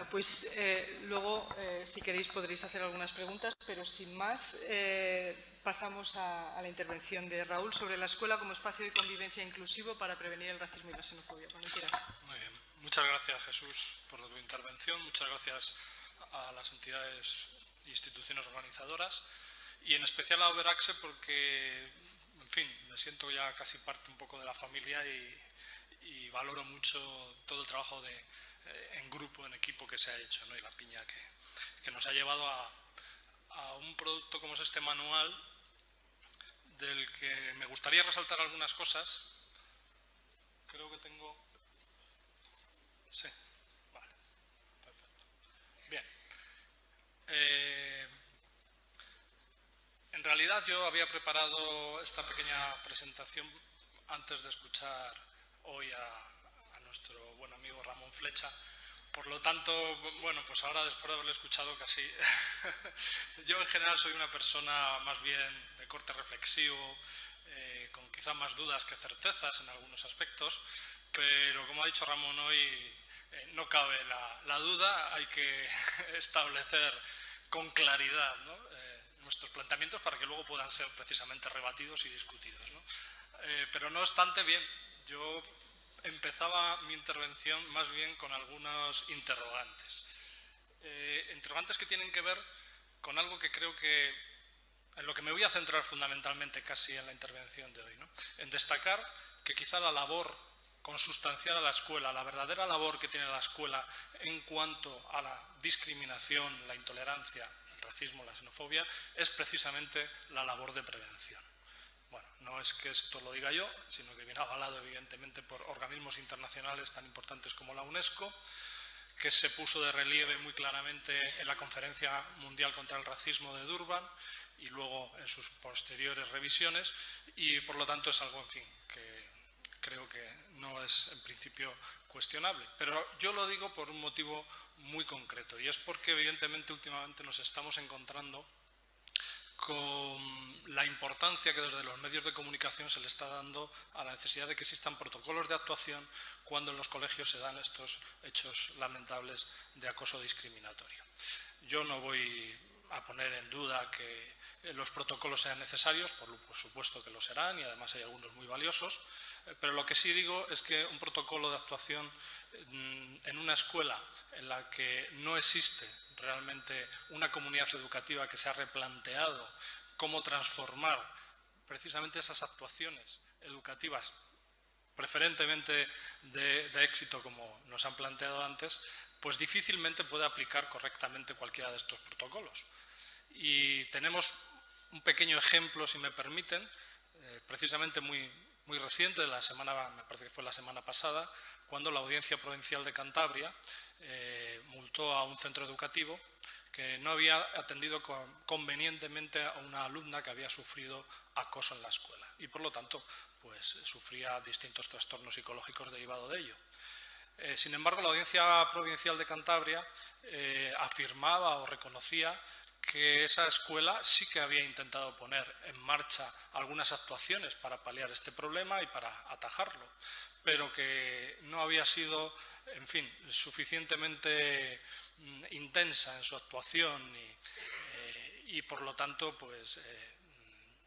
pues luego, si queréis, podréis hacer algunas preguntas, pero sin más, pasamos a la intervención de Raúl sobre la escuela como espacio de convivencia inclusivo para prevenir el racismo y la xenofobia. Cuando quieras. Muy bien. Muchas gracias, Jesús, por tu intervención. Muchas gracias a las entidades e instituciones organizadoras y en especial a Overaxe porque, en fin, me siento ya casi parte un poco de la familia y valoro mucho todo el trabajo en grupo, en equipo que se ha hecho, ¿no? Y la piña que nos ha llevado a un producto como es este manual, del que me gustaría resaltar algunas cosas. Creo que tengo... Sí, vale, perfecto. Bien. En realidad yo había preparado esta pequeña presentación antes de escuchar hoy a nuestro buen amigo Ramón Flecha. Por lo tanto, bueno, pues ahora después de haberle escuchado casi, yo en general soy una persona más bien de corte reflexivo, con quizá más dudas que certezas en algunos aspectos, pero como ha dicho Ramón hoy, no cabe la duda, hay que establecer con claridad, ¿no? Nuestros planteamientos para que luego puedan ser precisamente rebatidos y discutidos, ¿no? Pero no obstante, bien, yo empezaba mi intervención más bien con algunos interrogantes. Interrogantes que tienen que ver con algo que creo que en lo que me voy a centrar fundamentalmente casi en la intervención de hoy, ¿no? En destacar que quizá la labor consustancial a la escuela, la verdadera labor que tiene la escuela en cuanto a la discriminación, la intolerancia, el racismo, la xenofobia, es precisamente la labor de prevención. Bueno, no es que esto lo diga yo, sino que viene avalado evidentemente por organismos internacionales tan importantes como la UNESCO, que se puso de relieve muy claramente en la Conferencia Mundial contra el Racismo de Durban y luego en sus posteriores revisiones, y por lo tanto es algo, en fin, que creo que no es en principio cuestionable. Pero yo lo digo por un motivo muy concreto, y es porque evidentemente últimamente nos estamos encontrando con la importancia que desde los medios de comunicación se le está dando a la necesidad de que existan protocolos de actuación cuando en los colegios se dan estos hechos lamentables de acoso discriminatorio. Yo no voy a poner en duda que los protocolos sean necesarios, por supuesto que lo serán, y además hay algunos muy valiosos, pero lo que sí digo es que un protocolo de actuación en una escuela en la que no existe realmente una comunidad educativa que se ha replanteado cómo transformar precisamente esas actuaciones educativas, preferentemente de éxito como nos han planteado antes, pues difícilmente puede aplicar correctamente cualquiera de estos protocolos. Y tenemos un pequeño ejemplo, si me permiten, precisamente muy reciente, de la semana, me parece que fue la semana pasada, cuando la Audiencia Provincial de Cantabria multó a un centro educativo que no había atendido convenientemente a una alumna que había sufrido acoso en la escuela y por lo tanto pues sufría distintos trastornos psicológicos derivados de ello. Sin embargo, la Audiencia Provincial de Cantabria afirmaba o reconocía que esa escuela sí que había intentado poner en marcha algunas actuaciones para paliar este problema y para atajarlo, pero que no había sido, en fin, suficientemente intensa en su actuación y por lo tanto, pues,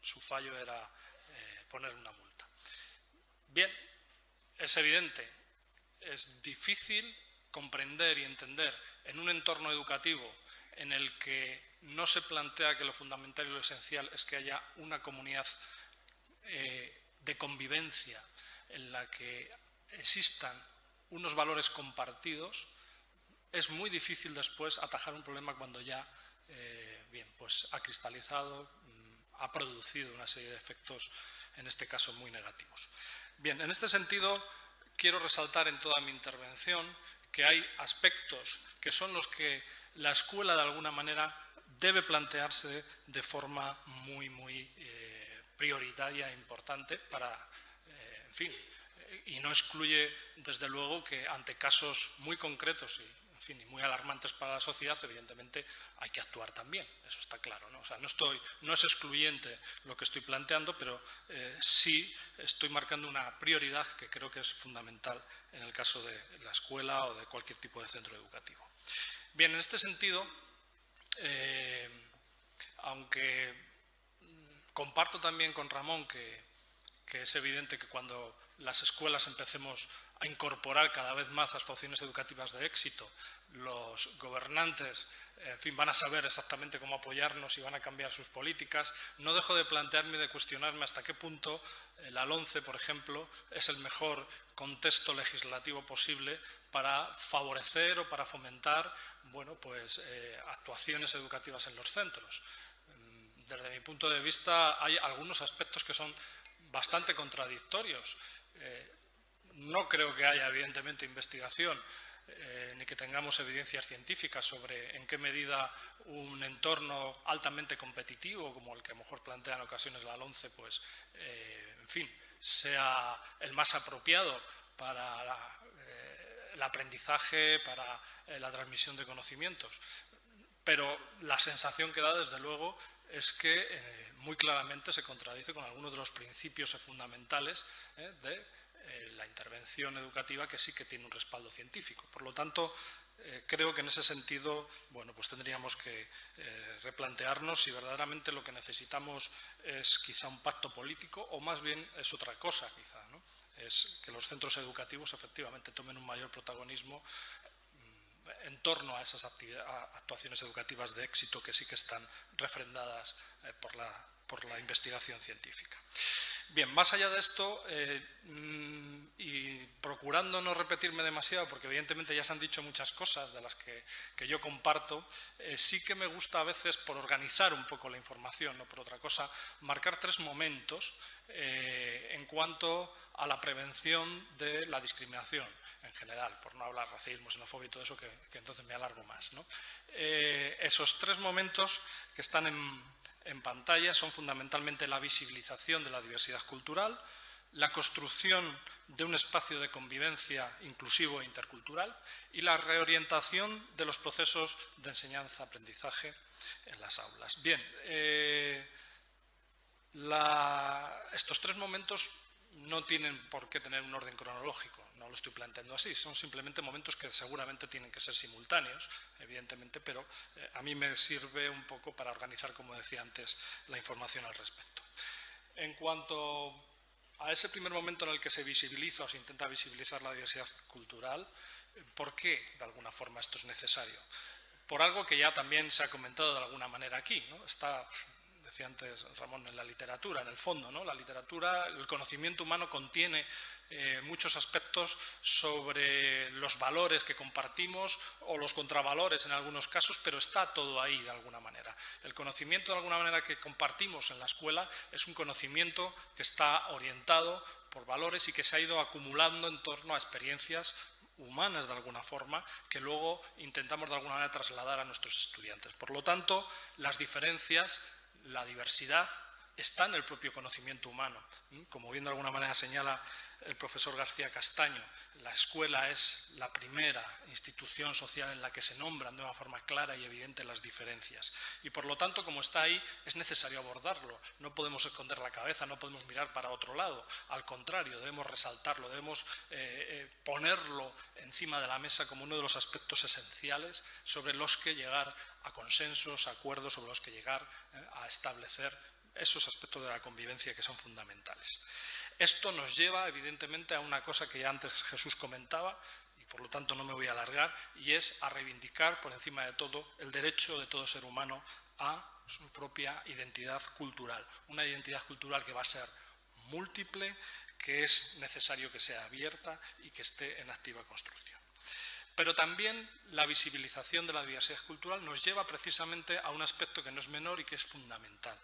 su fallo era poner una multa. Bien, es evidente, es difícil comprender y entender en un entorno educativo en el que no se plantea que lo fundamental y lo esencial es que haya una comunidad de convivencia en la que existan unos valores compartidos, es muy difícil después atajar un problema cuando ya bien, pues ha cristalizado, ha producido una serie de efectos, en este caso muy negativos. Bien, en este sentido quiero resaltar en toda mi intervención que hay aspectos que son los que la escuela de alguna manera debe plantearse de forma muy prioritaria e importante para, en fin, y no excluye desde luego que ante casos muy concretos y muy alarmantes para la sociedad, evidentemente hay que actuar también, eso está claro, ¿no? O sea, no es excluyente lo que estoy planteando, pero sí estoy marcando una prioridad que creo que es fundamental en el caso de la escuela o de cualquier tipo de centro educativo. Bien, en este sentido, aunque comparto también con Ramón que es evidente que cuando las escuelas empecemos a incorporar cada vez más actuaciones educativas de éxito, los gobernantes, en fin, van a saber exactamente cómo apoyarnos y van a cambiar sus políticas. No dejo de plantearme y de cuestionarme hasta qué punto la LOMCE, por ejemplo, es el mejor contexto legislativo posible para favorecer o para fomentar, bueno, pues, actuaciones educativas en los centros. Desde mi punto de vista, hay algunos aspectos que son bastante contradictorios. No creo que haya, evidentemente, investigación ni que tengamos evidencias científicas sobre en qué medida un entorno altamente competitivo, como el que a lo mejor plantea en ocasiones la LOMCE, pues, en fin, sea el más apropiado para el aprendizaje, para la transmisión de conocimientos. Pero la sensación que da, desde luego, es que muy claramente se contradice con algunos de los principios fundamentales de la intervención educativa, que sí que tiene un respaldo científico. Por lo tanto, creo que en ese sentido, bueno, pues tendríamos que replantearnos si verdaderamente lo que necesitamos es quizá un pacto político o más bien es otra cosa, quizá, ¿no? Es que los centros educativos efectivamente tomen un mayor protagonismo en torno a esas actuaciones educativas de éxito que sí que están refrendadas por la investigación científica. Bien, más allá de esto, y procurando no repetirme demasiado, porque evidentemente ya se han dicho muchas cosas de las que yo comparto, sí que me gusta a veces, por organizar un poco la información, no por otra cosa, marcar 3 momentos en cuanto a la prevención de la discriminación en general, por no hablar racismo, xenofobia y todo eso, que entonces me alargo más, ¿no? Esos 3 momentos que están en pantalla son fundamentalmente la visibilización de la diversidad cultural, la construcción de un espacio de convivencia inclusivo e intercultural y la reorientación de los procesos de enseñanza-aprendizaje en las aulas. Bien, estos 3 momentos no tienen por qué tener un orden cronológico, no lo estoy planteando así, son simplemente momentos que seguramente tienen que ser simultáneos, evidentemente, pero a mí me sirve un poco para organizar, como decía antes, la información al respecto. En cuanto a ese primer momento en el que se visibiliza o se intenta visibilizar la diversidad cultural, ¿por qué de alguna forma esto es necesario? Por algo que ya también se ha comentado de alguna manera aquí, ¿no? Está, decía antes Ramón, en la literatura, en el fondo, ¿no? La literatura, el conocimiento humano contiene muchos aspectos sobre los valores que compartimos o los contravalores en algunos casos, pero está todo ahí de alguna manera. El conocimiento de alguna manera que compartimos en la escuela es un conocimiento que está orientado por valores y que se ha ido acumulando en torno a experiencias humanas de alguna forma, que luego intentamos de alguna manera trasladar a nuestros estudiantes. Por lo tanto, las diferencias, la diversidad está en el propio conocimiento humano. Como bien de alguna manera señala el profesor García Castaño, la escuela es la primera institución social en la que se nombran de una forma clara y evidente las diferencias. Y por lo tanto, como está ahí, es necesario abordarlo. No podemos esconder la cabeza, no podemos mirar para otro lado. Al contrario, debemos resaltarlo, debemos ponerlo encima de la mesa como uno de los aspectos esenciales sobre los que llegar a consensos, a acuerdos, sobre los que llegar a establecer esos aspectos de la convivencia que son fundamentales. Esto nos lleva, evidentemente, a una cosa que ya antes Jesús comentaba, y por lo tanto no me voy a alargar, y es a reivindicar, por encima de todo, el derecho de todo ser humano a su propia identidad cultural. Una identidad cultural que va a ser múltiple, que es necesario que sea abierta y que esté en activa construcción. Pero también la visibilización de la diversidad cultural nos lleva precisamente a un aspecto que no es menor y que es fundamental.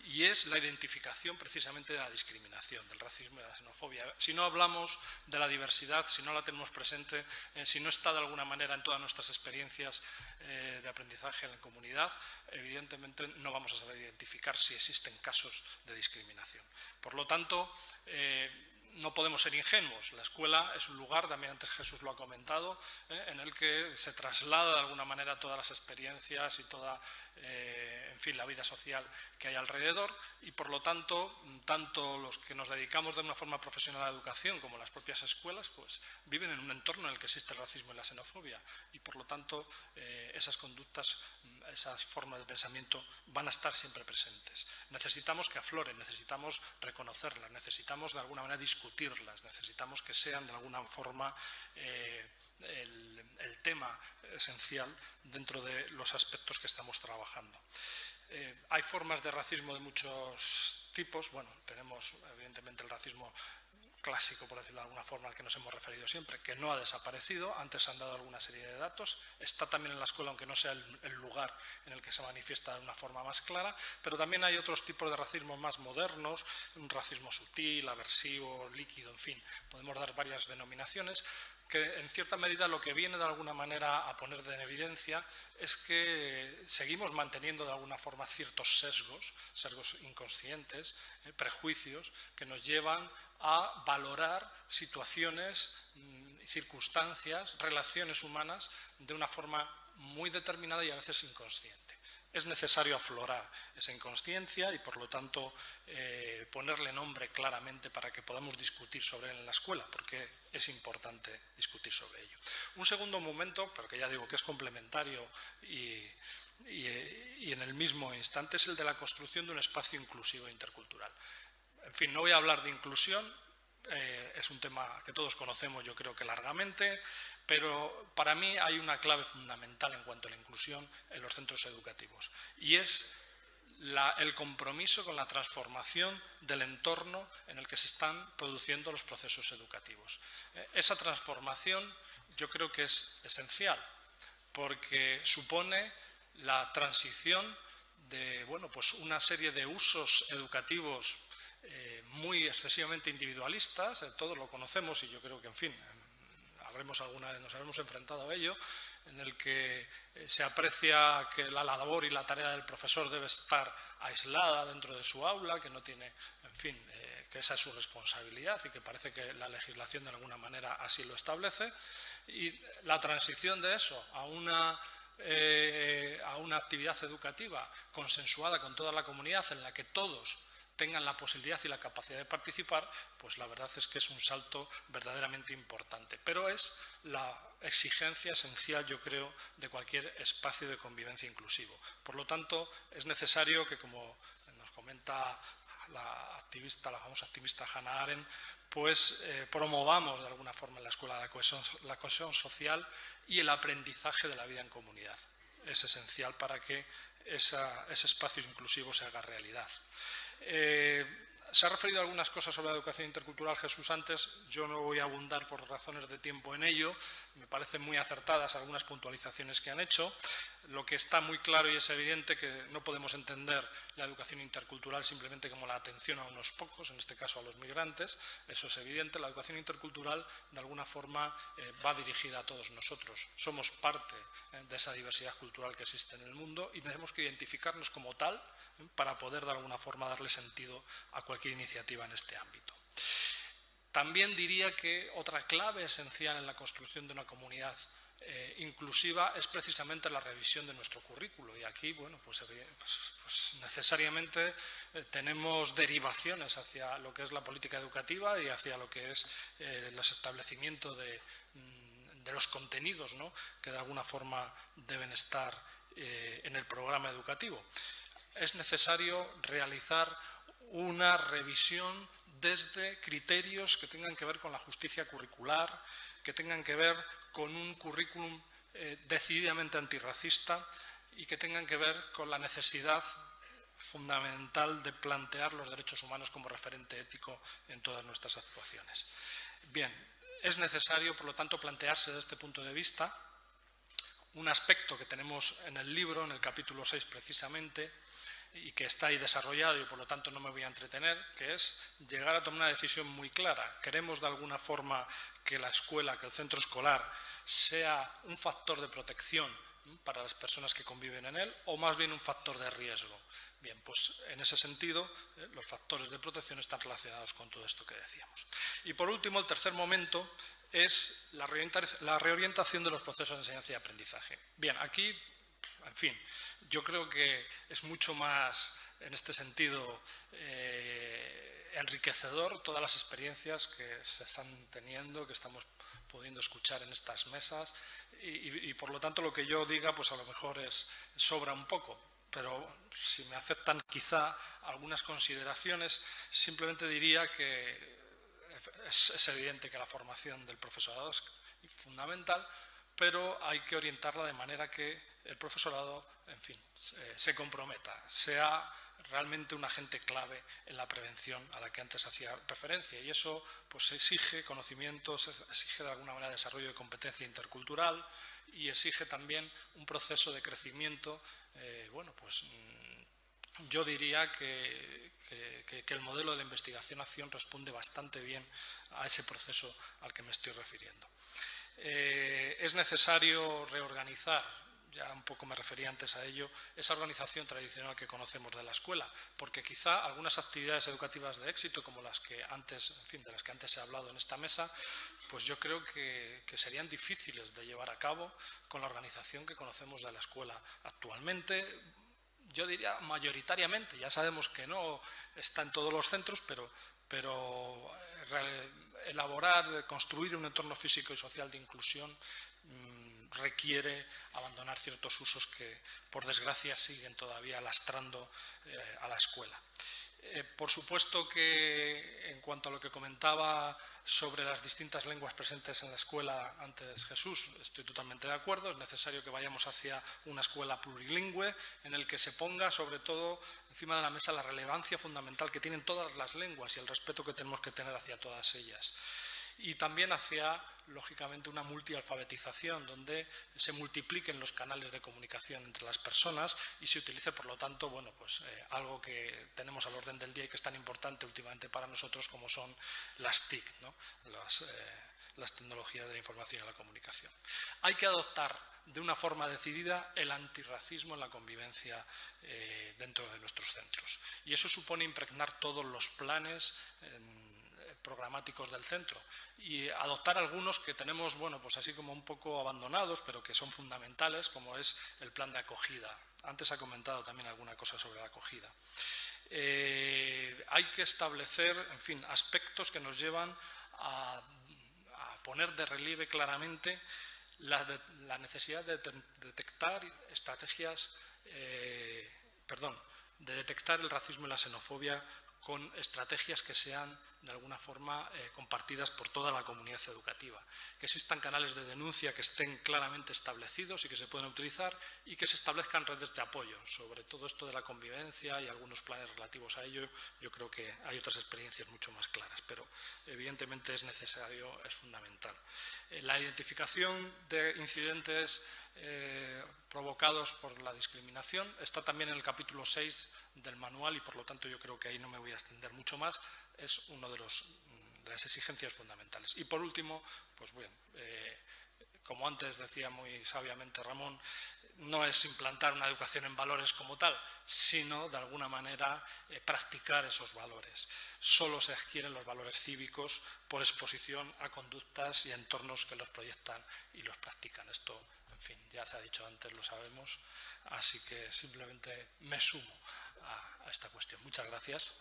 Y es la identificación precisamente de la discriminación, del racismo y de la xenofobia. Si no hablamos de la diversidad, si no la tenemos presente, si no está de alguna manera en todas nuestras experiencias de aprendizaje en la comunidad, evidentemente no vamos a saber identificar si existen casos de discriminación. Por lo tanto, no podemos ser ingenuos. La escuela es un lugar, también antes Jesús lo ha comentado, en el que se traslada de alguna manera todas las experiencias y toda, en fin, la vida social que hay alrededor, y por lo tanto, tanto los que nos dedicamos de una forma profesional a la educación como las propias escuelas, pues viven en un entorno en el que existe el racismo y la xenofobia, y por lo tanto esas conductas, esas formas de pensamiento van a estar siempre presentes. Necesitamos que afloren, necesitamos reconocerlas, necesitamos de alguna manera discutirlas, necesitamos que sean de alguna forma el tema esencial dentro de los aspectos que estamos trabajando. Hay formas de racismo de muchos tipos. Bueno, tenemos evidentemente el racismo clásico, por decirlo de alguna forma, al que nos hemos referido siempre, que no ha desaparecido. Antes han dado alguna serie de datos. Está también en la escuela, aunque no sea el lugar en el que se manifiesta de una forma más clara, pero también hay otros tipos de racismo más modernos, un racismo sutil, aversivo, líquido, en fin, podemos dar varias denominaciones, que en cierta medida lo que viene de alguna manera a poner en evidencia es que seguimos manteniendo de alguna forma ciertos sesgos inconscientes, prejuicios, que nos llevan a valorar situaciones, circunstancias, relaciones humanas de una forma muy determinada y a veces inconsciente. Es necesario aflorar esa inconsciencia y, por lo tanto, ponerle nombre claramente para que podamos discutir sobre él en la escuela, porque es importante discutir sobre ello. Un segundo momento, pero que ya digo que es complementario y en el mismo instante, es el de la construcción de un espacio inclusivo e intercultural. En fin, no voy a hablar de inclusión, es un tema que todos conocemos, yo creo que largamente, pero para mí hay una clave fundamental en cuanto a la inclusión en los centros educativos, y es el compromiso con la transformación del entorno en el que se están produciendo los procesos educativos. Esa transformación yo creo que es esencial, porque supone la transición de pues una serie de usos educativos muy excesivamente individualistas, todos lo conocemos y yo creo que, en fin, alguna vez nos habremos enfrentado a ello, en el que se aprecia que la labor y la tarea del profesor debe estar aislada dentro de su aula, que no tiene, en fin, que esa es su responsabilidad y que parece que la legislación de alguna manera así lo establece, y la transición de eso a una actividad educativa consensuada con toda la comunidad, en la que todos tengan la posibilidad y la capacidad de participar, pues la verdad es que es un salto verdaderamente importante. Pero es la exigencia esencial, yo creo, de cualquier espacio de convivencia inclusivo. Por lo tanto, es necesario que, como nos comenta la famosa activista Hannah Arendt, pues promovamos de alguna forma en la escuela la cohesión social y el aprendizaje de la vida en comunidad. Es esencial para que ese espacio inclusivo se haga realidad. Se ha referido a algunas cosas sobre la educación intercultural Jesús antes, yo no voy a abundar por razones de tiempo en ello, me parecen muy acertadas algunas puntualizaciones que han hecho. Lo que está muy claro y es evidente que no podemos entender la educación intercultural simplemente como la atención a unos pocos, en este caso a los migrantes, eso es evidente. La educación intercultural de alguna forma va dirigida a todos nosotros, somos parte de esa diversidad cultural que existe en el mundo y tenemos que identificarnos como tal para poder de alguna forma darle sentido a cualquier iniciativa en este ámbito. También diría que otra clave esencial en la construcción de una comunidad inclusiva es precisamente la revisión de nuestro currículo, y aquí pues necesariamente tenemos derivaciones hacia lo que es la política educativa y hacia lo que es los establecimientos de los contenidos, ¿no?, que de alguna forma deben estar en el programa educativo. Es necesario realizar una revisión desde criterios que tengan que ver con la justicia curricular, que tengan que ver con un currículum decididamente antirracista y que tengan que ver con la necesidad fundamental de plantear los derechos humanos como referente ético en todas nuestras actuaciones. Bien, es necesario, por lo tanto, plantearse desde este punto de vista un aspecto que tenemos en el libro, en el capítulo 6 precisamente, y que está ahí desarrollado y por lo tanto no me voy a entretener, que es llegar a tomar una decisión muy clara. ¿Queremos de alguna forma que la escuela, que el centro escolar sea un factor de protección para las personas que conviven en él o más bien un factor de riesgo. Bien, pues en ese sentido los factores de protección están relacionados con todo esto que decíamos. Y por último, el tercer momento es la reorientación de los procesos de enseñanza y aprendizaje. Bien, aquí, en fin, yo creo que es mucho más, en este sentido, enriquecedor todas las experiencias que se están teniendo, que estamos pudiendo escuchar en estas mesas y por lo tanto lo que yo diga pues a lo mejor sobra un poco, pero si me aceptan quizá algunas consideraciones, simplemente diría que es evidente que la formación del profesorado es fundamental, pero hay que orientarla de manera que el profesorado, en fin, se comprometa, sea realmente un agente clave en la prevención a la que antes hacía referencia. Y eso pues exige conocimientos, exige de alguna manera desarrollo de competencia intercultural y exige también un proceso de crecimiento. Bueno, pues yo diría que el modelo de la investigación-acción responde bastante bien a ese proceso al que me estoy refiriendo. Es necesario reorganizar, ya un poco me refería antes a ello, esa organización tradicional que conocemos de la escuela, porque quizá algunas actividades educativas de éxito, como las que antes, en fin, de las que antes se ha hablado en esta mesa, pues yo creo que serían difíciles de llevar a cabo con la organización que conocemos de la escuela actualmente. Yo diría mayoritariamente, ya sabemos que no está en todos los centros, pero elaborar, construir un entorno físico y social de inclusión requiere abandonar ciertos usos que, por desgracia, siguen todavía lastrando a la escuela. Por supuesto que, en cuanto a lo que comentaba sobre las distintas lenguas presentes en la escuela antes Jesús, estoy totalmente de acuerdo. Es necesario que vayamos hacia una escuela plurilingüe en el que se ponga, sobre todo, encima de la mesa la relevancia fundamental que tienen todas las lenguas y el respeto que tenemos que tener hacia todas ellas. Y también hacia, lógicamente, una multialfabetización donde se multipliquen los canales de comunicación entre las personas y se utilice, por lo tanto, bueno, pues, algo que tenemos al orden del día y que es tan importante últimamente para nosotros como son las TIC, ¿no? Las tecnologías de la información y la comunicación. Hay que adoptar de una forma decidida el antirracismo en la convivencia dentro de nuestros centros. Y eso supone impregnar todos los planes programáticos del centro y adoptar algunos que tenemos, bueno, pues así como un poco abandonados, pero que son fundamentales, como es el plan de acogida. Antes ha comentado también alguna cosa sobre la acogida. Hay que establecer, en fin, aspectos que nos llevan a poner de relieve claramente la necesidad de detectar estrategias, de detectar el racismo y la xenofobia con estrategias que sean de alguna forma compartidas por toda la comunidad educativa, que existan canales de denuncia que estén claramente establecidos y que se puedan utilizar y que se establezcan redes de apoyo. Sobre todo esto de la convivencia y algunos planes relativos a ello, yo creo que hay otras experiencias mucho más claras, pero evidentemente es necesario, es fundamental. La identificación de incidentes provocados por la discriminación está también en el capítulo 6 del manual y por lo tanto yo creo que ahí no me voy a extender mucho más, es uno de las exigencias fundamentales. Y por último, pues bien, como antes decía muy sabiamente Ramón, no es implantar una educación en valores como tal, sino de alguna manera practicar esos valores. Solo se adquieren los valores cívicos por exposición a conductas y entornos que los proyectan y los practican. Esto, en fin, ya se ha dicho antes, lo sabemos, así que simplemente me sumo a esta cuestión. Muchas gracias.